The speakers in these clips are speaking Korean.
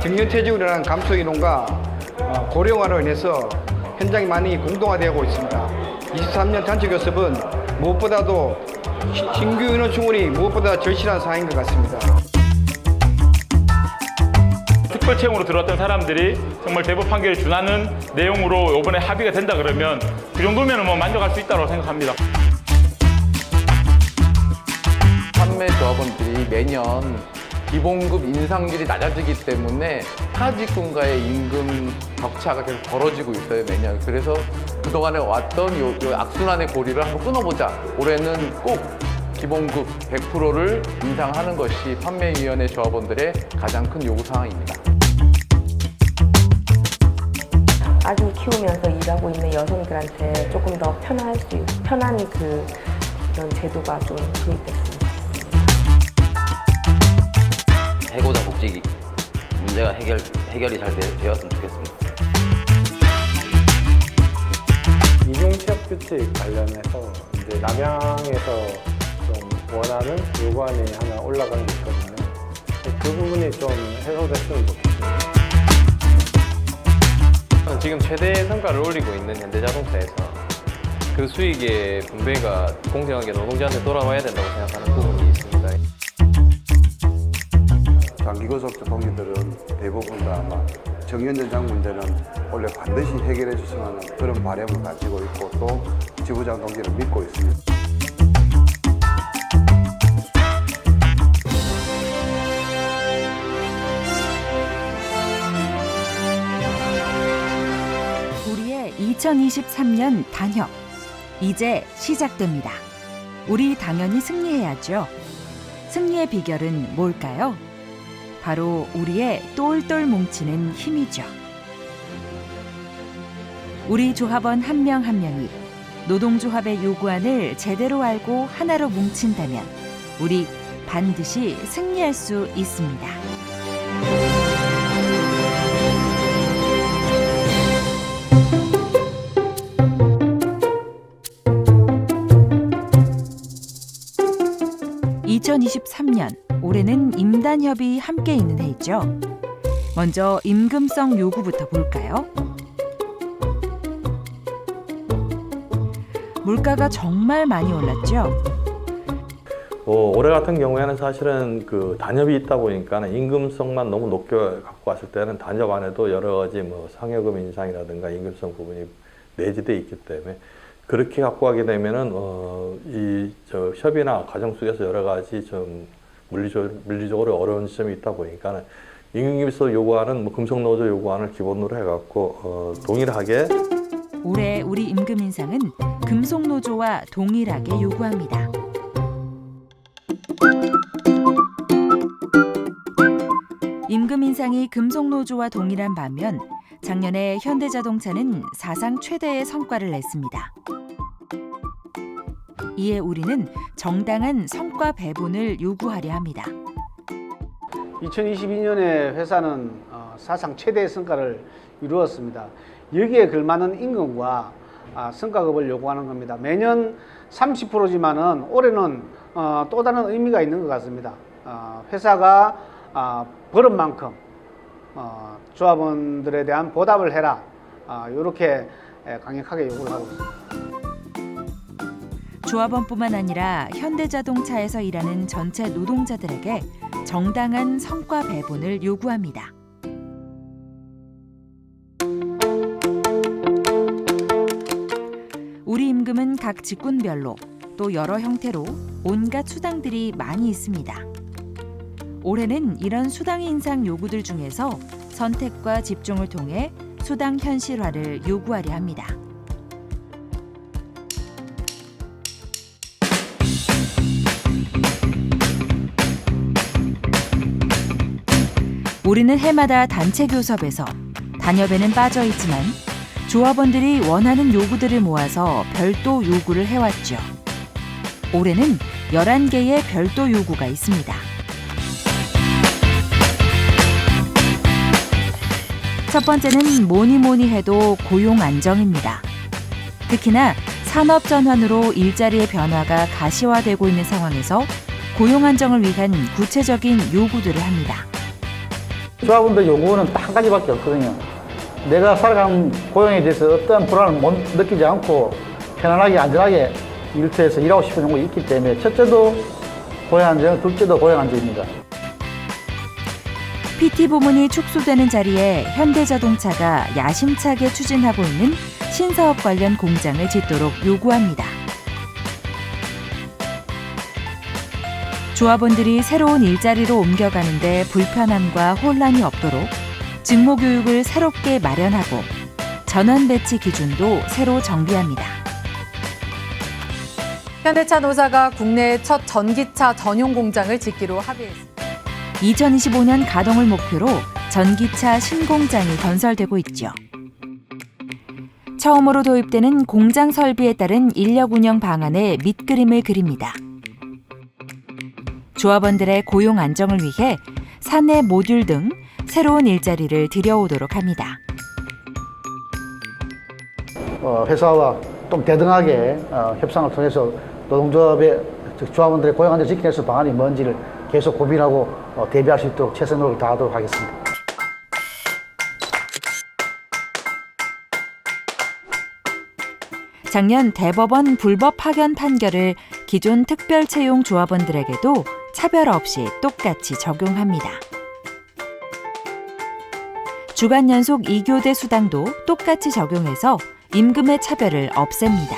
정년퇴직이라는 감소 인원과 고령화로 인해서 현장이 많이 공동화되고 있습니다. 23년 단체 교섭은 무엇보다도 신규 인원 충원이 무엇보다 절실한 사항인 것 같습니다. 특별 채용으로 들어왔던 사람들이 정말 대법 판결에 준하는 내용으로 이번에 합의가 된다 그러면 그 정도면 뭐 만족할 수 있다고 생각합니다. 판매 조합원들이 매년 기본급 인상률이 낮아지기 때문에 하직군과의 임금 격차가 계속 벌어지고 있어요, 매년. 그래서 그동안에 왔던 요 악순환의 고리를 한번 끊어보자. 올해는 꼭 기본급 100%를 인상하는 것이 판매위원회 조합원들의 가장 큰 요구사항입니다. 아기 키우면서 일하고 있는 여성들한테 조금 더 편안히 그런 제도가 좀 도입됐습니다. 해고자 복지 문제가 해결이 잘 되었으면 좋겠습니다. 이중 취업 규칙 관련해서 이제 남양에서 좀 원하는 요구안이 하나 올라간 게 있거든요. 그 부분이 좀 해소됐으면 좋겠습니다. 지금 최대 성과를 올리고 있는 현대자동차에서 그 수익의 분배가 공정하게 노동자한테 돌아와야 된다고 생각하는 부분이 있습니다. 장기교섭 동기들은 대부분 다 아마 정년연장 문제는 원래 반드시 해결해 주시면 하는 그런 바람을 가지고 있고 또 지부장 동기를 믿고 있습니다. 우리의 2023년 단협 이제 시작됩니다. 우리 당연히 승리해야죠. 승리의 비결은 뭘까요? 바로 우리의 똘똘 뭉치는 힘이죠. 우리 조합원 한 명 한 명이 노동조합의 요구안을 제대로 알고 하나로 뭉친다면 우리 반드시 승리할 수 있습니다. (2023년) 올해는 임단협이 함께 있는 해이죠. 먼저 임금성 요구부터 볼까요? 물가가 정말 많이 올랐죠. 올해 같은 경우에는 사실은 그 단협이 있다 보니까 임금성만 너무 높게 갖고 왔을 때는 단협 안에도 여러 가지 뭐 상여금 인상이라든가 임금성 부분이 내재돼 있기 때문에 그렇게 갖고 가게 되면은 협의나 과정 속에서 여러 가지 좀 물리적으로 어려운 지점이 있다 보니까 임금성 요구안은 뭐 금속노조 요구안을 기본으로 해갖고 동일하게 올해 우리 임금 인상은 금속노조와 동일하게 요구합니다. 임금 인상이 금속노조와 동일한 반면 작년에 현대자동차는 사상 최대의 성과를 냈습니다. 이에 우리는 정당한 성과 배분을 요구하려 합니다. 2022년에 회사는 사상 최대의 성과를 이루었습니다. 여기에 걸맞는 임금과 성과급을 요구하는 겁니다. 매년 30%지만은 올해는 또 다른 의미가 있는 것 같습니다. 회사가 벌은 만큼 조합원들에 대한 보답을 해라. 이렇게 강력하게 요구를 하고 있습니다. 조합원뿐만 아니라 현대자동차에서 일하는 전체 노동자들에게 정당한 성과 배분을 요구합니다. 우리 임금은 각 직군별로 또 여러 형태로 온갖 수당들이 많이 있습니다. 올해는 이런 수당 인상 요구들 중에서 선택과 집중을 통해 수당 현실화를 요구하려 합니다. 우리는 해마다 단체 교섭에서 단협에는 빠져 있지만 조합원들이 원하는 요구들을 모아서 별도 요구를 해왔죠. 올해는 11개의 별도 요구가 있습니다. 첫 번째는 뭐니 해도 고용 안정입니다. 특히나 산업 전환으로 일자리의 변화가 가시화되고 있는 상황에서 고용 안정을 위한 구체적인 요구들을 합니다. 조합원들 요구는 딱 한 가지밖에 없거든요. 내가 살아가는 고용에 대해서 어떠한 불안을 못 느끼지 않고 편안하게 안전하게 일터에서 일하고 싶은 용이 있기 때문에 첫째도 고용 안전, 둘째도 고용 안전입니다. PT 부문이 축소되는 자리에 현대자동차가 야심차게 추진하고 있는 신사업 관련 공장을 짓도록 요구합니다. 조합원들이 새로운 일자리로 옮겨가는데 불편함과 혼란이 없도록 직무 교육을 새롭게 마련하고 전환 배치 기준도 새로 정비합니다. 현대차 노사가 국내 첫 전기차 전용 공장을 짓기로 합의했습니다. 2025년 가동을 목표로 전기차 신공장이 건설되고 있죠. 처음으로 도입되는 공장 설비에 따른 인력 운영 방안에 밑그림을 그립니다. 조합원들의 고용 안정을 위해 사내 모듈 등 새로운 일자리를 들여오도록 합니다. 회사와 좀 대등하게 협상을 통해서 노동조합의 조합원들의 고용 안전을 지키기 위해서 방안이 뭔지를 계속 고민하고 대비할 수 있도록 최선의 노력을 다하도록 하겠습니다. 작년 대법원 불법 파견 판결을 기존 특별 채용 조합원들에게도 차별 없이 똑같이 적용합니다. 주간 연속 2교대 수당도 똑같이 적용해서 임금의 차별을 없앱니다.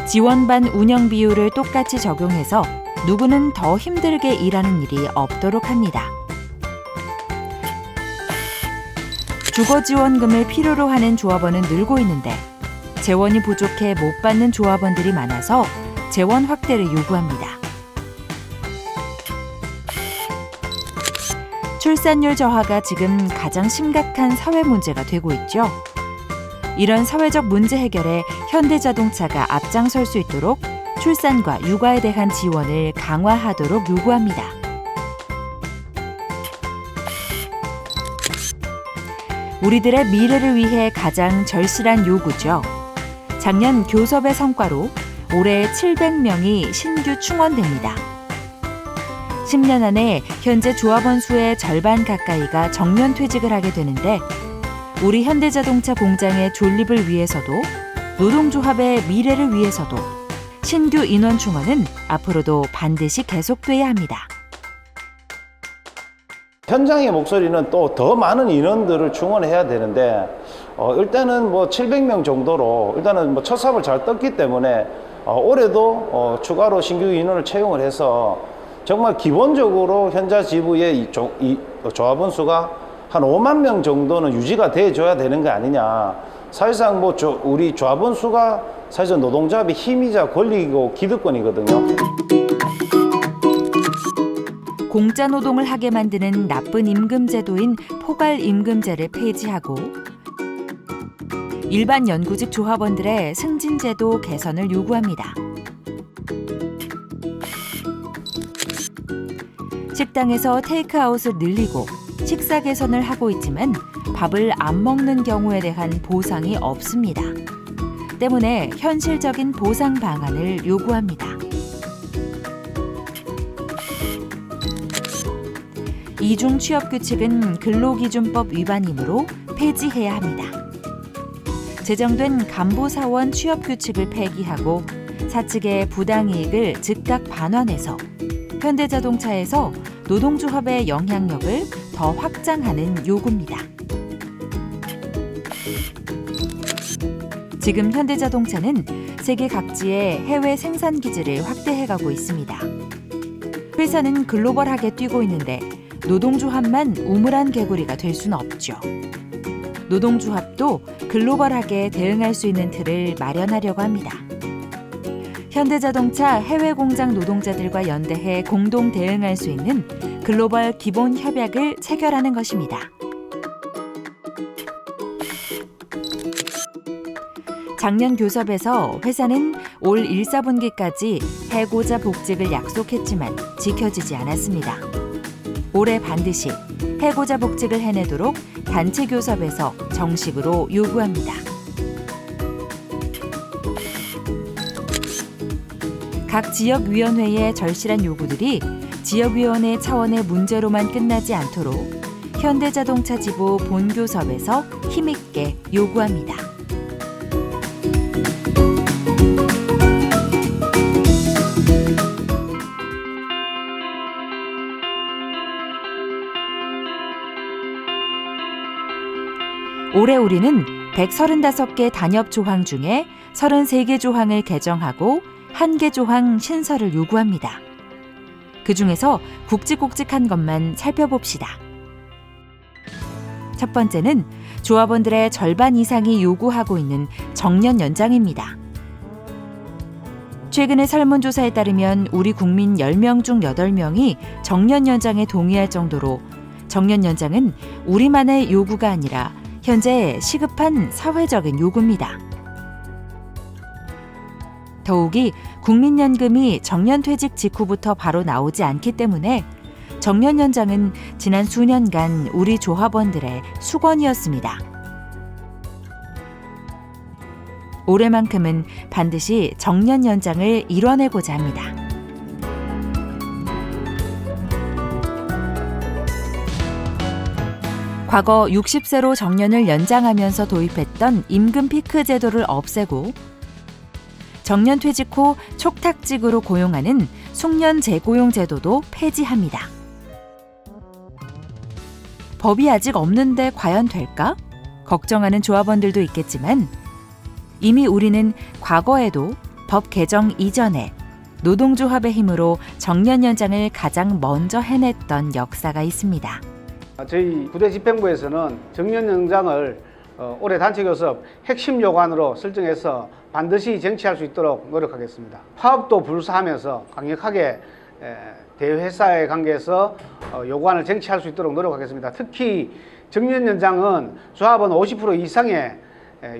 지원반 운영 비율을 똑같이 적용해서 누구는 더 힘들게 일하는 일이 없도록 합니다. 주거지원금을 필요로 하는 조합원은 늘고 있는데 재원이 부족해 못 받는 조합원들이 많아서 재원 확대를 요구합니다. 출산율 저하가 지금 가장 심각한 사회 문제가 되고 있죠. 이런 사회적 문제 해결에 현대자동차가 앞장설 수 있도록 출산과 육아에 대한 지원을 강화하도록 요구합니다. 우리들의 미래를 위해 가장 절실한 요구죠. 작년 교섭의 성과로 올해 700명이 신규 충원됩니다. 10년 안에 현재 조합원 수의 절반 가까이가 정년 퇴직을 하게 되는데 우리 현대자동차 공장의 존립을 위해서도 노동조합의 미래를 위해서도 신규 인원 충원은 앞으로도 반드시 계속돼야 합니다. 현장의 목소리는 또 더 많은 인원들을 충원해야 되는데 일단은 뭐 700명 정도로 일단은 뭐 첫 삽을 잘 떴기 때문에 올해도 추가로 신규 인원을 채용을 해서 정말 기본적으로 현자 지부의 조합원 수가 한 5만 명 정도는 유지가 돼줘야 되는 거 아니냐. 사실상 뭐 우리 조합원 수가 사실 노동조합의 힘이자 권리이고 기득권이거든요. 공짜 노동을 하게 만드는 나쁜 임금 제도인 포괄 임금제를 폐지하고 일반 연구직 조합원들의 승진 제도 개선을 요구합니다. 식당에서 테이크아웃을 늘리고 식사 개선을 하고 있지만 밥을 안 먹는 경우에 대한 보상이 없습니다. 때문에 현실적인 보상 방안을 요구합니다. 이중 취업 규칙은 근로기준법 위반이므로 폐지해야 합니다. 제정된 간부사원 취업 규칙을 폐기하고 사측의 부당이익을 즉각 반환해서 현대자동차에서 노동조합의 영향력을 더 확장하는 요구입니다. 지금 현대자동차는 세계 각지의 해외 생산 기지를 확대해가고 있습니다. 회사는 글로벌하게 뛰고 있는데 노동조합만 우물안 개구리가 될 수는 없죠. 노동조합도 글로벌하게 대응할 수 있는 틀을 마련하려고 합니다. 현대자동차 해외 공장 노동자들과 연대해 공동 대응할 수 있는 글로벌 기본 협약을 체결하는 것입니다. 작년 교섭에서 회사는 올 1, 4분기까지 해고자 복직을 약속했지만 지켜지지 않았습니다. 올해 반드시 해고자 복직을 해내도록 단체 교섭에서 정식으로 요구합니다. 각 지역위원회의 절실한 요구들이 지역위원회 차원의 문제로만 끝나지 않도록 현대자동차 지부 본교섭에서 힘있게 요구합니다. 올해 우리는 135개 단협 조항 중에 33개 조항을 개정하고 1개 조항 신설을 요구합니다. 그중에서 굵직굵직한 것만 살펴봅시다. 첫 번째는 조합원들의 절반 이상이 요구하고 있는 정년 연장입니다. 최근의 설문조사에 따르면 우리 국민 10명 중 8명이 정년 연장에 동의할 정도로 정년 연장은 우리만의 요구가 아니라 현재 시급한 사회적인 요구입니다. 더욱이 국민연금이 정년퇴직 직후부터 바로 나오지 않기 때문에 정년 연장은 지난 수년간 우리 조합원들의 수건이었습니다. 올해만큼은 반드시 정년 연장을 이뤄내고자 합니다. 과거 60세로 정년을 연장하면서 도입했던 임금 피크 제도를 없애고 정년 퇴직 후 촉탁직으로 고용하는 숙련 재고용 제도도 폐지합니다. 법이 아직 없는데 과연 될까? 걱정하는 조합원들도 있겠지만 이미 우리는 과거에도 법 개정 이전에 노동조합의 힘으로 정년 연장을 가장 먼저 해냈던 역사가 있습니다. 저희 부대 집행부에서는 정년 연장을 올해 단체교섭 핵심 요구안으로 설정해서 반드시 쟁취할 수 있도록 노력하겠습니다. 파업도 불사하면서 강력하게 대회사의 관계에서 요구안을 쟁취할 수 있도록 노력하겠습니다. 특히 정년 연장은 조합원 50% 이상의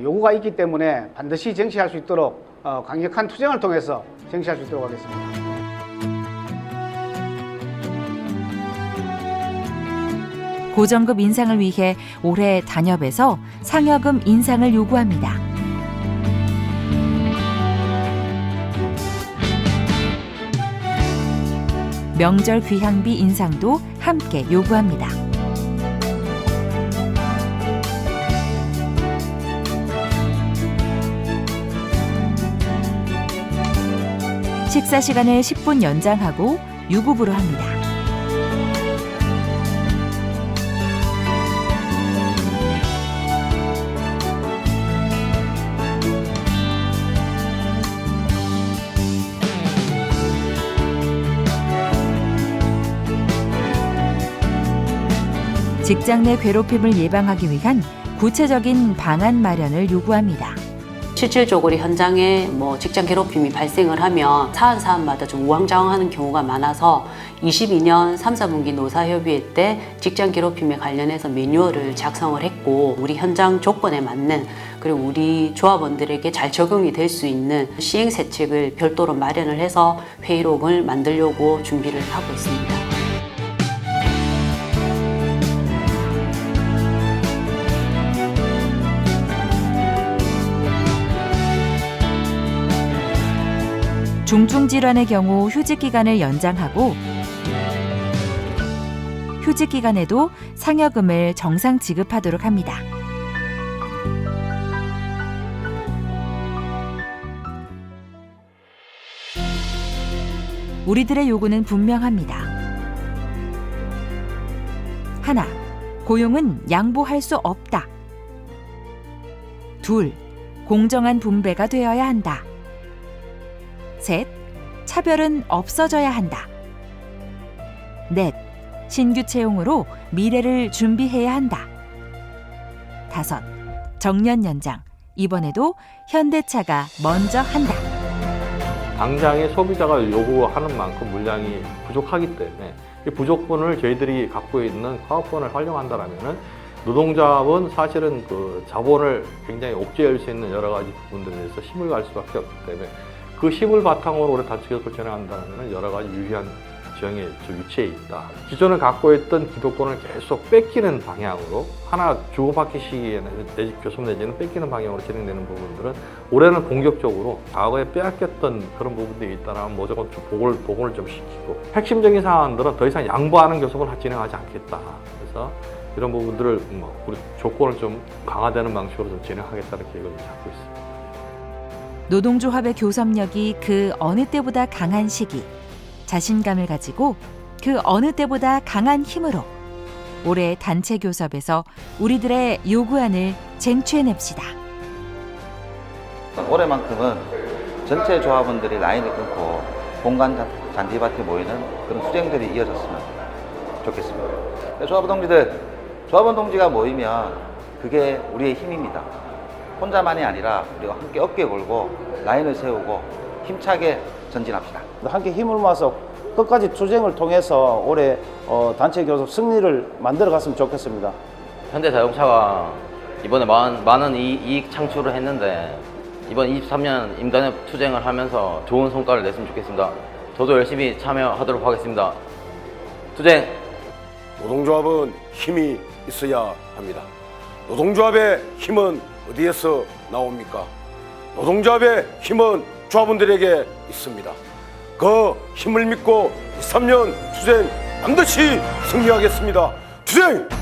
요구가 있기 때문에 반드시 쟁취할 수 있도록 강력한 투쟁을 통해서 쟁취할 수 있도록 하겠습니다. 고정급 인상을 위해 올해 단협에서 상여금 인상을 요구합니다. 명절 귀향비 인상도 함께 요구합니다. 식사 시간을 10분 연장하고 유급으로 합니다. 직장 내 괴롭힘을 예방하기 위한 구체적인 방안 마련을 요구합니다. 실질적으로 현장에 직장 괴롭힘이 발생을 하면 사안마다 좀 우왕좌왕하는 경우가 많아서 22년 3, 4분기 노사협의회 때 직장 괴롭힘에 관련해서 매뉴얼을 작성을 했고 우리 현장 조건에 맞는 그리고 우리 조합원들에게 잘 적용이 될 수 있는 시행세책을 별도로 마련을 해서 회의록을 만들려고 준비를 하고 있습니다. 중증질환의 경우 휴직기간을 연장하고 휴직기간에도 상여금을 정상 지급하도록 합니다. 우리들의 요구는 분명합니다. 하나, 고용은 양보할 수 없다. 둘, 공정한 분배가 되어야 한다. 셋, 차별은 없어져야 한다. 넷, 신규 채용으로 미래를 준비해야 한다. 다섯, 정년 연장. 이번에도 현대차가 먼저 한다. 당장의 소비자가 요구하는 만큼 물량이 부족하기 때문에 이 부족분을 저희들이 갖고 있는 파업권을 활용한다면 노동조합은 사실은 그 자본을 굉장히 옥죄할 수 있는 여러 가지 부분들에 대해서 힘을 갈 수밖에 없기 때문에 그 힘을 바탕으로 올해 단체교섭을 진행한다면 여러 가지 유리한 정해져 위치해 있다. 기존에 갖고 있던 기득권을 계속 뺏기는 방향으로 하나 주고받기 시기에는 내지 교섭 내지는 뺏기는 방향으로 진행되는 부분들은 올해는 공격적으로 과거에 빼앗겼던 그런 부분들이 있다라면 무조건 좀 복원을 좀 시키고 핵심적인 사안들은 더 이상 양보하는 교섭을 진행하지 않겠다. 그래서 이런 부분들을 우리 조건을 좀 강화되는 방식으로 좀 진행하겠다는 계획을 잡고 있습니다. 노동조합의 교섭력이 그 어느 때보다 강한 시기, 자신감을 가지고 그 어느 때보다 강한 힘으로 올해 단체 교섭에서 우리들의 요구안을 쟁취해냅시다. 올해만큼은 전체 조합원들이 라인을 끊고 공간 잔디밭에 모이는 그런 투쟁들이 이어졌으면 좋겠습니다. 조합원 동지가 모이면 그게 우리의 힘입니다. 혼자만이 아니라 우리가 함께 어깨 걸고 라인을 세우고 힘차게 전진합시다. 함께 힘을 모아서 끝까지 투쟁을 통해서 올해 단체 교섭 승리를 만들어 갔으면 좋겠습니다. 현대자동차가 이번에 많은 이익 창출을 했는데 이번 23년 임단협 투쟁을 하면서 좋은 성과를 냈으면 좋겠습니다. 저도 열심히 참여하도록 하겠습니다. 투쟁! 노동조합은 힘이 있어야 합니다. 노동조합의 힘은 어디에서 나옵니까? 노동조합의 힘은 조합원들에게 있습니다. 그 힘을 믿고 23년 투쟁 반드시 승리하겠습니다. 투쟁!